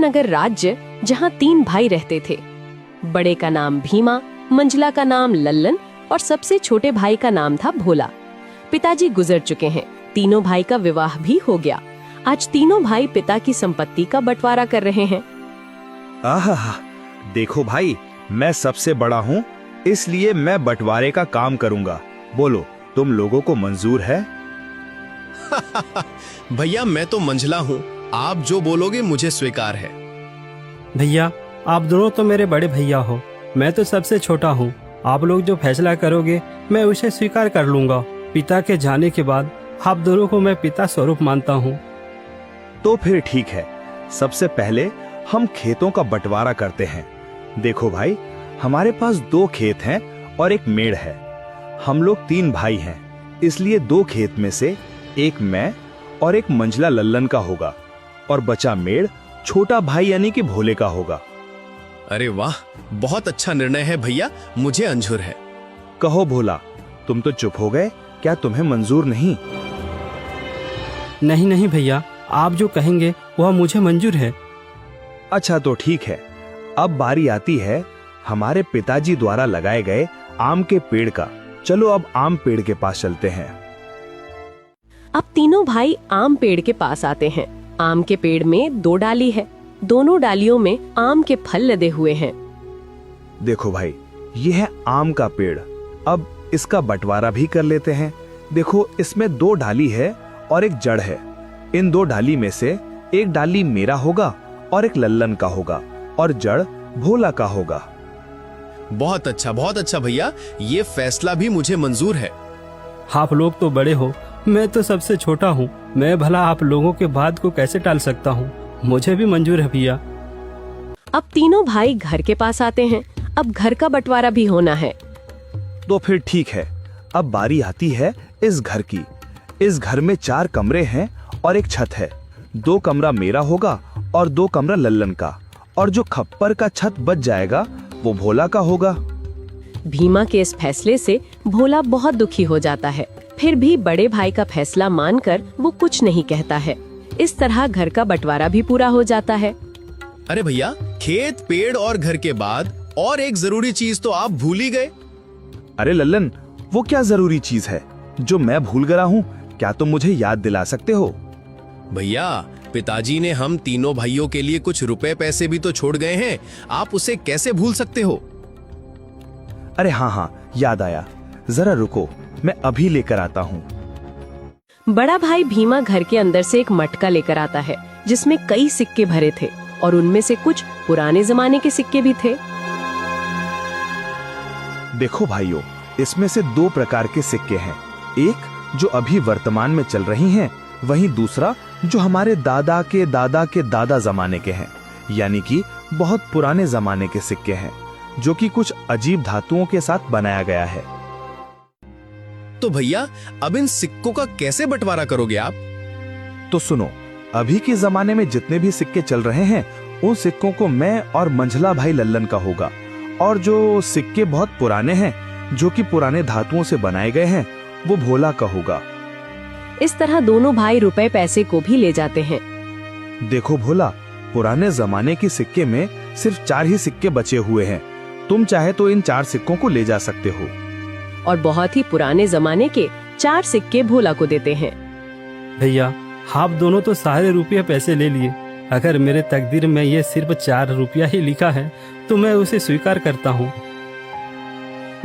नगर राज्य, जहाँ 3 भाई रहते थे। बड़े का नाम भीमा, मंझला का नाम लल्लन और सबसे छोटे भाई का नाम था भोला। पिताजी गुजर चुके हैं, तीनों भाई का विवाह भी हो गया। आज तीनों भाई पिता की संपत्ति का बंटवारा कर रहे हैं। आहा, देखो भाई, मैं सबसे बड़ा हूँ, इसलिए मैं बंटवारे का काम करूँगा। बोलो, तुम लोगों को मंजूर है? भैया, मैं तो मंझला हूँ, आप जो बोलोगे मुझे स्वीकार है। भैया, आप दोनों तो मेरे बड़े भैया हो, मैं तो सबसे छोटा हूँ। आप लोग जो फैसला करोगे मैं उसे स्वीकार कर लूंगा। पिता के जाने के बाद आप दोनों को मैं पिता स्वरूप मानता हूँ। तो फिर ठीक है, सबसे पहले हम खेतों का बंटवारा करते हैं। देखो भाई, हमारे पास 2 खेत हैं और एक मेड़ है। हम लोग 3 भाई हैं, इसलिए 2 खेत में से एक मैं और एक मंझला लल्लन का होगा और बचा मेड़ छोटा भाई यानी कि भोले का होगा। अरे वाह, बहुत अच्छा निर्णय है भैया, मुझे मंजूर है। कहो भोला, तुम तो चुप हो गए, क्या तुम्हें मंजूर नहीं? नहीं नहीं भैया, आप जो कहेंगे वह मुझे मंजूर है। अच्छा तो ठीक है, अब बारी आती है हमारे पिताजी द्वारा लगाए गए आम के पेड़ का। चलो अब आम पेड़ के पास चलते हैं। अब तीनों भाई आम पेड़ के पास आते हैं। आम के पेड़ में 2 डाली है, दोनों डालियों में आम के फल लदे हुए हैं। देखो भाई, ये है आम का पेड़। अब इसका बंटवारा भी कर लेते हैं। देखो, इसमें 2 डाली है और एक जड़ है। इन 2 डाली में से एक डाली मेरा होगा और एक लल्लन का होगा और जड़ भोला का होगा। बहुत अच्छा भैया, ये फैसला भी मुझे मंजूर है। आप लोग तो बड़े हो, मैं तो सबसे छोटा हूँ। मैं भला आप लोगों के बात को कैसे टाल सकता हूँ? मुझे भी मंजूर है भैया। अब तीनों भाई घर के पास आते हैं। अब घर का बंटवारा भी होना है। तो फिर ठीक है, अब बारी आती है इस घर की। इस घर में 4 कमरे हैं और एक छत है। 2 कमरा मेरा होगा और 2 कमरा लल्लन का, और जो खप्पर का छत बच जाएगा वो भोला का होगा। भीमा के इस फैसले से भोला बहुत दुखी हो जाता है। फिर भी बड़े भाई का फैसला मानकर वो कुछ नहीं कहता है। इस तरह घर का बंटवारा भी पूरा हो जाता है। अरे भैया, खेत, पेड़ और घर के बाद और एक जरूरी चीज तो आप भूल ही गए। अरे लल्लन, वो क्या जरूरी चीज है जो मैं भूल गया हूँ? क्या तुम मुझे याद दिला सकते हो? भैया, पिताजी ने हम तीनों भाइयों के लिए कुछ रुपए पैसे भी तो छोड़ गए हैं, आप उसे कैसे भूल सकते हो? अरे हाँ, याद आया, जरा रुको, मैं अभी लेकर आता हूँ। बड़ा भाई भीमा घर के अंदर से एक मटका लेकर आता है, जिसमें कई सिक्के भरे थे और उनमें से कुछ पुराने जमाने के सिक्के भी थे। देखो भाइयों, इसमें से 2 प्रकार के सिक्के हैं। एक जो अभी वर्तमान में चल रही हैं, वहीं दूसरा जो हमारे दादा के दादा के दादा जमाने के हैं, यानी कि बहुत पुराने जमाने के सिक्के हैं, जो कि कुछ अजीब धातुओं के साथ बनाया गया है। तो भैया, अब इन सिक्कों का कैसे बंटवारा करोगे आप? तो सुनो, अभी के जमाने में जितने भी सिक्के चल रहे हैं, उन सिक्कों को मैं और मंझला भाई लल्लन का होगा, और जो सिक्के बहुत पुराने हैं, जो कि पुराने धातुओं से बनाए गए हैं, वो भोला का होगा। इस तरह दोनों भाई रुपए पैसे को भी ले जाते हैं। देखो भोला, पुराने जमाने के सिक्के में सिर्फ 4 ही सिक्के बचे हुए हैं। तुम चाहे तो इन 4 सिक्कों को ले जा सकते हो। और बहुत ही पुराने जमाने के 4 सिक्के भोला को देते हैं। भैया, आप दोनों तो सारे रुपये पैसे ले लिए। अगर मेरे तकदीर में ये सिर्फ 4 रुपया ही लिखा है तो मैं उसे स्वीकार करता हूँ।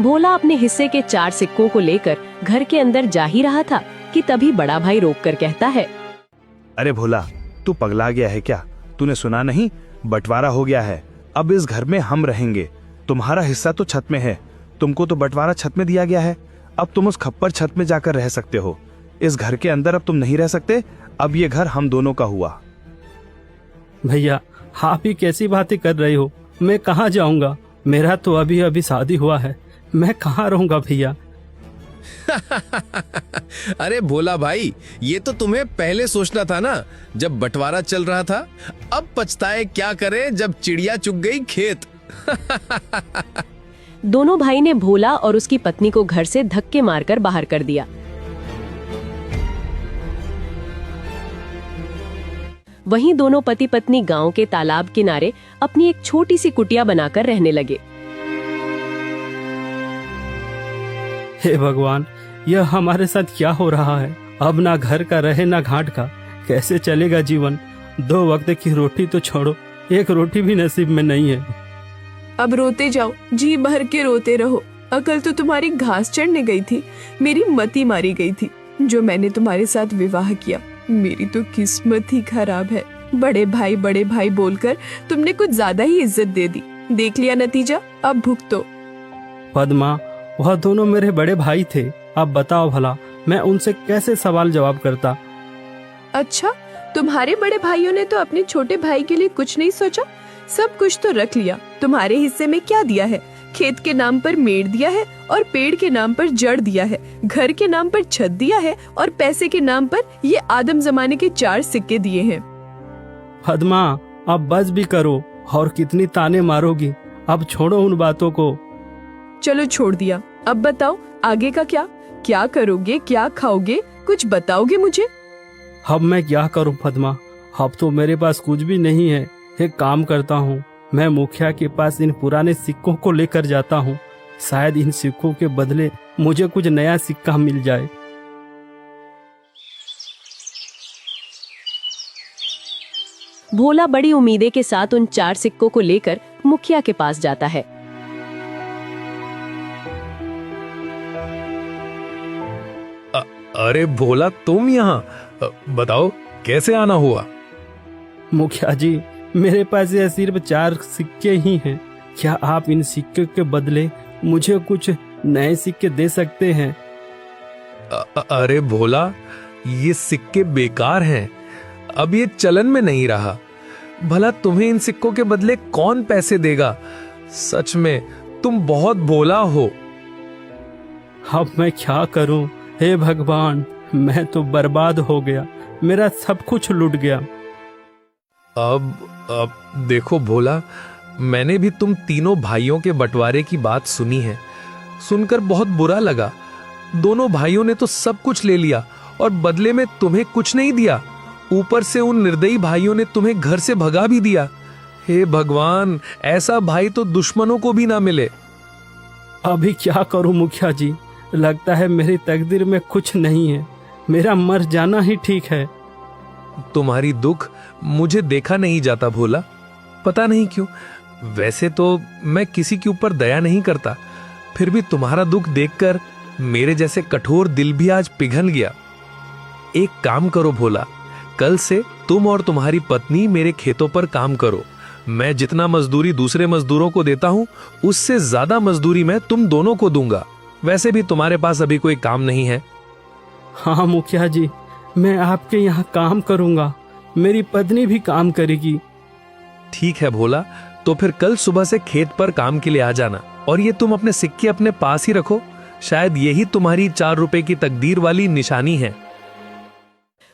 भोला अपने हिस्से के 4 सिक्कों को लेकर घर के अंदर जा ही रहा था कि तभी बड़ा भाई रोककर कहता है, अरे भोला, तू पगला गया है क्या? तूने सुना नहीं? बंटवारा हो गया है। अब इस घर में हम रहेंगे। तुम्हारा हिस्सा तो छत में है, तुमको तो बंटवारा छत में दिया गया है। अब तुम उस खप्पर छत में जाकर रह सकते हो। इस घर के अंदर अब तुम नहीं रह सकते। अब ये घर हम दोनों का हुआ। भैया, आप ही कैसी बातें कर रहे हो? मैं कहाँ जाऊंगा? मेरा तो अभी अभी शादी हुआ है, मैं कहाँ रहूंगा भैया? अरे भोला भाई, ये तो तुम्हें पहले सोचना था ना, जब बंटवारा चल रहा था। अब पछताए क्या करें जब चिड़िया चुग गई खेत। दोनों भाई ने भोला और उसकी पत्नी को घर से धक्के मारकर बाहर कर दिया। वहीं दोनों पति पत्नी गांव के तालाब किनारे अपनी एक छोटी सी कुटिया बनाकर रहने लगे। हे भगवान, यह हमारे साथ क्या हो रहा है? अब ना घर का रहे ना घाट का, कैसे चलेगा जीवन? 2 वक्त की रोटी तो छोड़ो, एक रोटी भी नसीब में नहीं है। अब रोते जाओ, जी भर के रोते रहो। अकल तो तुम्हारी घास चढ़ने गई थी, मेरी मती मारी गई थी जो मैंने तुम्हारे साथ विवाह किया। मेरी तो किस्मत ही खराब है। बड़े भाई बोलकर तुमने कुछ ज्यादा ही इज्जत दे दी। देख लिया नतीजा, अब भुगतो। पद्मा, वह दोनों मेरे बड़े भाई थे। अब बताओ भला, मैं उनसे कैसे सवाल जवाब करता? अच्छा, तुम्हारे बड़े भाइयों ने तो अपने छोटे भाई के लिए कुछ नहीं सोचा? सब कुछ तो रख लिया। तुम्हारे हिस्से में क्या दिया है? खेत के नाम पर मेड़ दिया है और पेड़ के नाम पर जड़ दिया है, घर के नाम पर छत दिया है और पैसे के नाम पर ये आदम जमाने के 4 सिक्के दिए हैं। पद्मा, अब बस भी करो, और कितनी ताने मारोगी? अब छोड़ो उन बातों को। चलो छोड़ दिया, अब बताओ आगे का क्या? क्या करोगे, क्या खाओगे, कुछ बताओगे मुझे? अब मैं क्या करूं पद्मा? अब तो मेरे पास कुछ भी नहीं है। एक काम करता हूँ, मैं मुखिया के पास इन पुराने सिक्कों को लेकर जाता हूँ। शायद इन सिक्कों के बदले मुझे कुछ नया सिक्का मिल जाए। भोला बड़ी उम्मीदें के साथ उन 4 सिक्कों को लेकर मुखिया के पास जाता है। अरे भोला, तुम यहाँ? बताओ कैसे आना हुआ? मुखिया जी, मेरे पास यह सिर्फ 4 सिक्के ही हैं। क्या आप इन सिक्के के बदले मुझे कुछ नए सिक्के दे सकते हैं? अरे भोला, ये सिक्के बेकार हैं। अब ये चलन में नहीं रहा। भला तुम्हें इन सिक्कों के बदले कौन पैसे देगा? सच में तुम बहुत भोला हो। अब मैं क्या करूं? हे भगवान, मैं तो बर्बाद हो गया। मेरा सब कुछ लुट गया। अब देखो भोला, मैंने भी तुम तीनों भाइयों के बंटवारे की बात सुनी है। सुनकर बहुत बुरा लगा। दोनों भाइयों ने तो सब कुछ ले लिया और बदले में तुम्हें कुछ नहीं दिया। ऊपर से उन निर्दयी भाइयों ने तुम्हें घर से भगा भी दिया। हे भगवान, ऐसा भाई तो दुश्मनों को भी ना मिले। अभी क्या करूं मुखिया जी? लगता है मेरी तकदीर में कुछ नहीं है। मेरा मर जाना ही ठीक है। तुम्हारी दुख मुझे देखा नहीं जाता भोला, पता नहीं क्यों। वैसे तो मैं किसी के ऊपर दया नहीं करता, फिर भी तुम्हारा दुख देखकर मेरे जैसे कठोर दिल भी आज पिघल गया। एक काम करो भोला, कल से तुम और तुम्हारी पत्नी मेरे खेतों पर काम करो। मैं जितना मजदूरी दूसरे मजदूरों को देता हूँ, उससे ज्यादा मजदूरी मैं तुम दोनों को दूंगा। वैसे भी तुम्हारे पास अभी कोई काम नहीं है। हाँ मुखिया जी, मैं आपके यहाँ काम करूंगा। मेरी पत्नी भी काम करेगी। ठीक है भोला, तो फिर कल सुबह से खेत पर काम के लिए आ जाना। और ये तुम अपने सिक्के अपने पास ही रखो, शायद यही तुम्हारी 4 रुपए की तकदीर वाली निशानी है।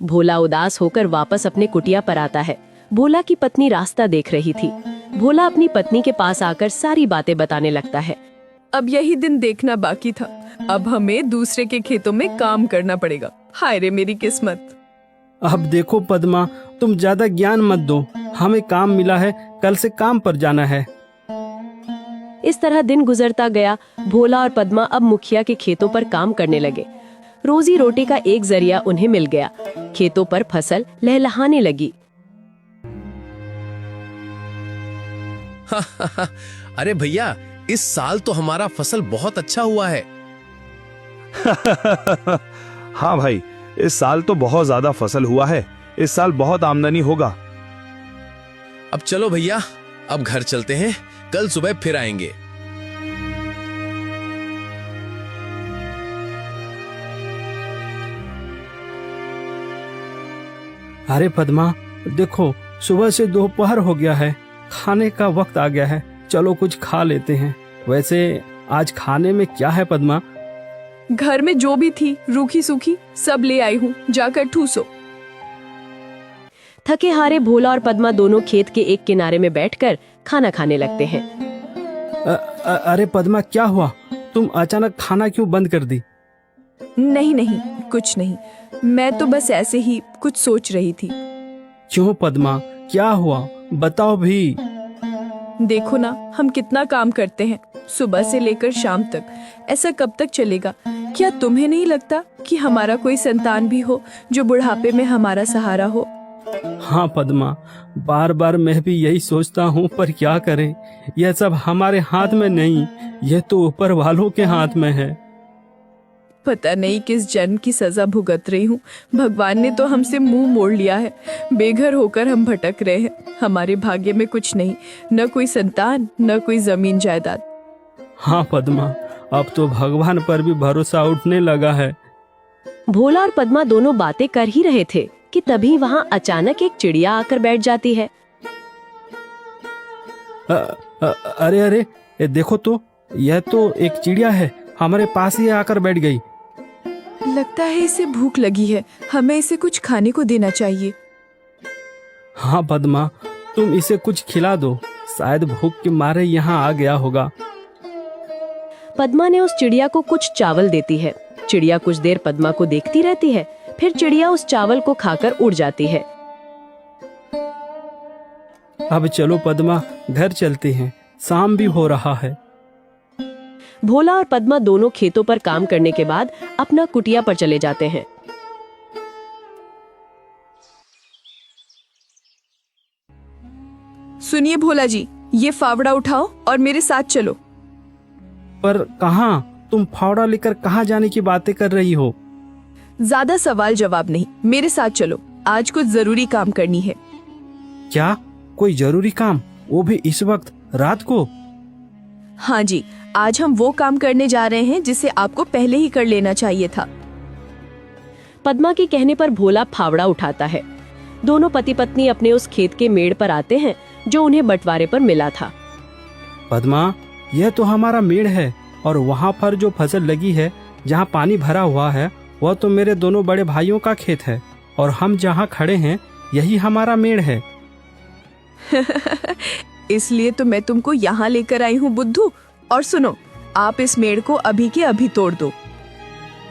भोला उदास होकर वापस अपने कुटिया पर आता है। भोला की पत्नी रास्ता देख रही थी। भोला अपनी पत्नी के पास आकर सारी बातें बताने लगता है। अब यही दिन देखना बाकी था। अब हमें दूसरे के खेतों में काम करना पड़ेगा। हाय रे मेरी किस्मत। अब देखो पद्मा, तुम ज्यादा ज्ञान मत दो। हमें काम मिला है, कल से काम पर जाना है। इस तरह दिन गुजरता गया। भोला और पद्मा अब मुखिया के खेतों पर काम करने लगे। रोजी रोटी का एक जरिया उन्हें मिल गया। खेतों पर फसल लहलहाने लगी। अरे भैया, इस साल तो हमारा फसल बहुत अच्छा हुआ है। हाँ भाई, इस साल तो बहुत ज्यादा फसल हुआ है। इस साल बहुत आमदनी होगा। अब चलो भैया, अब घर चलते हैं, कल सुबह फिर आएंगे। अरे पद्मा, देखो सुबह से दोपहर हो गया है, खाने का वक्त आ गया है। चलो कुछ खा लेते हैं। वैसे आज खाने में क्या है पद्मा? घर में जो भी थी रूखी सूखी सब ले आई हूँ, जाकर ठूसो। थके हारे भोला और पद्मा दोनों खेत के एक किनारे में बैठकर खाना खाने लगते हैं। अरे पद्मा, क्या हुआ? तुम अचानक खाना क्यों बंद कर दी? नहीं नहीं, कुछ नहीं। मैं तो बस ऐसे ही कुछ सोच रही थी। क्यों पद्मा, क्या हुआ, बताओ भी। देखो ना, हम कितना काम करते हैं सुबह से लेकर शाम तक। ऐसा कब तक चलेगा? क्या तुम्हें नहीं लगता कि हमारा कोई संतान भी हो जो बुढ़ापे में हमारा सहारा हो? हाँ पद्मा, बार बार मैं भी यही सोचता हूँ, पर क्या करें, यह सब हमारे हाथ में नहीं, यह तो ऊपर वालों के हाथ में है। पता नहीं किस जन्म की सजा भुगत रही हूँ। भगवान ने तो हमसे मुंह मोड़ लिया है। बेघर होकर हम भटक रहे हैं। हमारे भाग्य में कुछ नहीं, न कोई संतान, न कोई जमीन जायदाद। हाँ पद्मा, अब तो भगवान पर भी भरोसा उठने लगा है। भोला और पद्मा दोनों बातें कर ही रहे थे कि तभी वहाँ अचानक एक चिड़िया आकर बैठ जाती है। अरे अरे, ये देखो तो, यह तो एक चिड़िया है, हमारे पास ही आकर बैठ गई। लगता है इसे भूख लगी है, हमें इसे कुछ खाने को देना चाहिए। हाँ पद्मा, तुम इसे कुछ खिला दो, शायद भूख के मारे यहाँ आ गया होगा। पद्मा ने उस चिड़िया को कुछ चावल देती है। चिड़िया कुछ देर पद्मा को देखती रहती है, फिर चिड़िया उस चावल को खाकर उड़ जाती है। अब चलो पद्मा, घर चलते हैं, शाम भी हो रहा है। भोला और पद्मा दोनों खेतों पर काम करने के बाद अपना कुटिया पर चले जाते हैं। सुनिए भोला जी, ये फावड़ा उठाओ और मेरे साथ चलो। पर कहाँ? तुम फावड़ा लेकर कहाँ जाने की बातें कर रही हो? ज्यादा सवाल जवाब नहीं, मेरे साथ चलो, आज कुछ जरूरी काम करनी है। क्या? कोई जरूरी काम? वो भी इस वक्त, रात को? हाँ जी, आज हम वो काम करने जा रहे हैं जिसे आपको पहले ही कर लेना चाहिए था। पद्मा के कहने पर भोला फावड़ा उठाता है। दोनों पति पत्नी अपने उस खेत के मेड़ पर आते हैं जो उन्हें बंटवारे पर मिला था। पद्मा, यह तो हमारा मेड़ है, और वहाँ पर जो फसल लगी है, जहाँ पानी भरा हुआ है, वह तो मेरे दोनों बड़े भाइयों का खेत है, और हम जहाँ खड़े हैं यही हमारा मेड़ है। इसलिए तो मैं तुमको यहाँ लेकर आई हूँ बुद्धू। और सुनो, आप इस मेड़ को अभी के अभी तोड़ दो।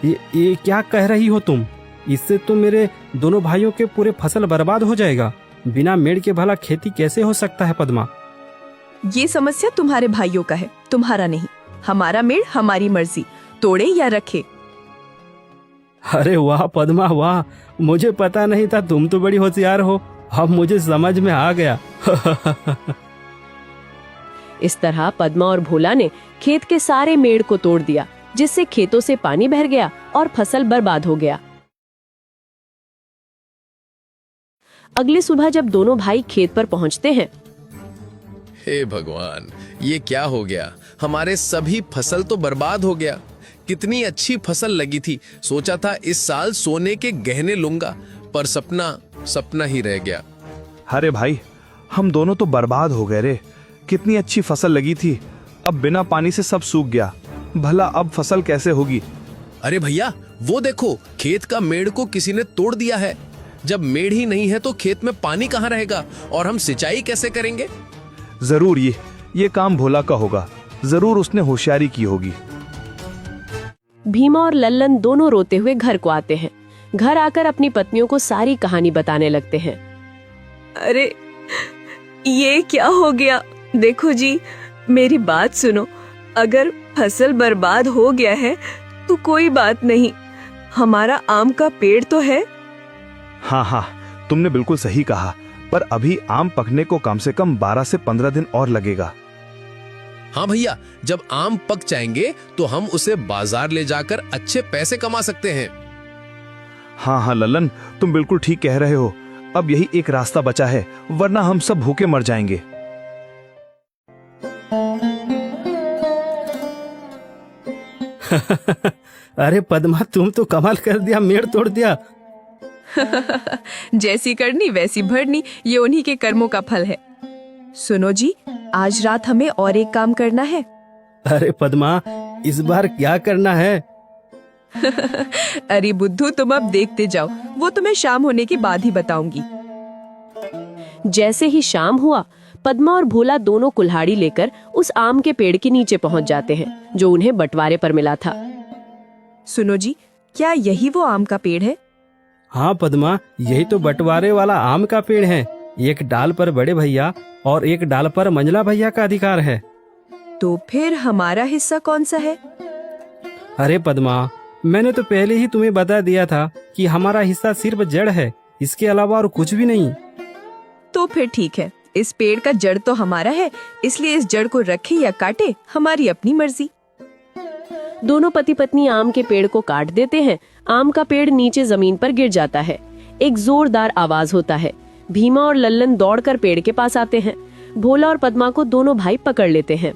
ये क्या कह रही हो तुम? इससे तो मेरे दोनों भाइयों के पूरे फसल बर्बाद हो जाएगा। बिना मेड़ के भला खेती कैसे हो सकता है पद्मा? ये समस्या तुम्हारे भाइयों का है, तुम्हारा नहीं। हमारा मेड़ हमारी मर्जी, तोड़े या रखे। अरे वाह पद्मा वाह, मुझे पता नहीं था, तुम तो बड़ी होशियार हो, अब मुझे समझ में आ गया। इस तरह पद्मा और भोला ने खेत के सारे मेड़ को तोड़ दिया, जिससे खेतों से पानी भर गया और फसल बर्बाद हो गया। अगली सुबह जब दोनों भाई खेत पर पहुंचते हैं, हे भगवान, ये क्या हो गया? हमारे सभी फसल तो बर्बाद हो गया। कितनी अच्छी फसल लगी थी, सोचा था इस साल सोने के गहने लूंगा, पर सपना सपना ही रह गया। अरे भाई, हम दोनों तो बर्बाद हो गए रे। कितनी अच्छी फसल लगी थी, अब बिना पानी से सब सूख गया। भला अब फसल कैसे होगी? अरे भैया, वो देखो, खेत का मेड़ को किसी ने तोड़ दिया है। जब मेड़ ही नहीं है तो खेत में पानी कहाँ रहेगा और हम सिंचाई कैसे करेंगे? जरूर ये काम भोला का होगा, जरूर उसने होशियारी की होगी। भीमा और लल्लन दोनों रोते हुए घर को आते हैं। घर आकर अपनी पत्नियों को सारी कहानी बताने लगते हैं। अरे ये क्या हो गया? देखो जी, मेरी बात सुनो। अगर फसल बर्बाद हो गया है तो कोई बात नहीं, हमारा आम का पेड़ तो है। हाँ, तुमने बिल्कुल सही कहा, पर अभी आम पकने को कम से कम 12 से 15 दिन और लगेगा। हाँ भैया, जब आम पक जाएंगे तो हम उसे बाजार ले जाकर अच्छे पैसे कमा सकते हैं। हाँ लल्लन, तुम बिल्कुल ठीक कह रहे हो। अब यही एक रास्ता बचा है, वरना हम सब भूखे मर जाएंगे। अरे पद्मा, तुम तो कमाल कर दिया, मेड़ तोड़ दिया। जैसी करनी वैसी भरनी, ये उन्हीं के कर्मों का फल है। सुनो जी, आज रात हमें और एक काम करना है। अरे पद्मा, इस बार क्या करना है? अरे बुद्धू, तुम अब देखते जाओ, वो तुम्हें शाम होने के बाद ही बताऊंगी। जैसे ही शाम हुआ, पद्मा और भोला दोनों कुल्हाड़ी लेकर उस आम के पेड़ के नीचे पहुंच जाते हैं जो उन्हें बंटवारे पर मिला था। सुनो जी, क्या यही वो आम का पेड़ है? हाँ पद्मा, यही तो बंटवारे वाला आम का पेड़ है। एक डाल पर बड़े भैया और एक डाल पर मंझला भैया का अधिकार है। तो फिर हमारा हिस्सा कौन सा है? अरे पद्मा, मैंने तो पहले ही तुम्हें बता दिया था कि हमारा हिस्सा सिर्फ जड़ है, इसके अलावा और कुछ भी नहीं। तो फिर ठीक है, इस पेड़ का जड़ तो हमारा है, इसलिए इस जड़ को रखे या काटे हमारी अपनी मर्जी। दोनों पति पत्नी आम के पेड़ को काट देते हैं। आम का पेड़ नीचे जमीन पर गिर जाता है। एक जोरदार आवाज होता है। भीमा और लल्लन दौड़कर पेड़ के पास आते हैं। भोला और पद्मा को दोनों भाई पकड़ लेते हैं।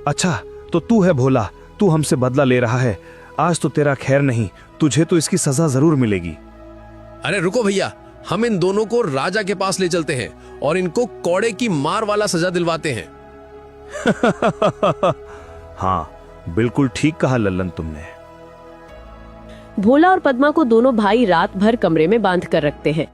अच्छा, तो तू है भोला, तू हमसे बदला ले रहा है। आज तो तेरा खैर नहीं, तुझे तो इसकी सजा जरूर मिलेगी। अरे रुको भैया, हम इन दोनों को राजा के पास ले चलते हैं और इनको कौड़े की मार वाला सजा दिलवाते हैं। हाँ, बिल्कुल ठीक कहा लल्लन तुमने। भोला और पद्मा को दोनों भाई रात भर कमरे में बांध कर रखते हैं।